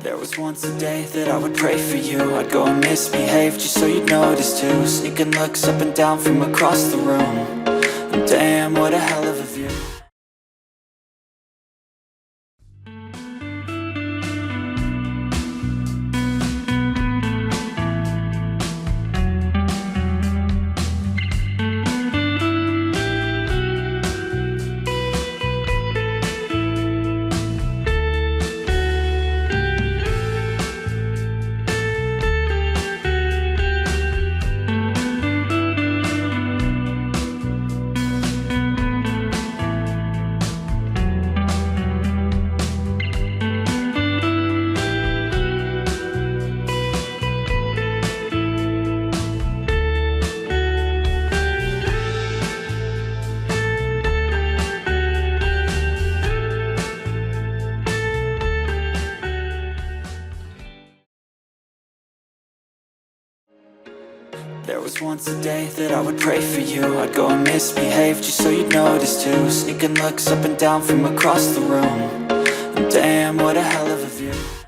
There was once a day that I would pray for you. I'd go and misbehave just so you'd notice too. Sneaking looks up and down from across the room. And damn, what a hell of a view. There was once a day that I would pray for you. I'd go and misbehave just so you'd notice too. Sneaking looks up and down from across the room. And damn, what a hell of a view.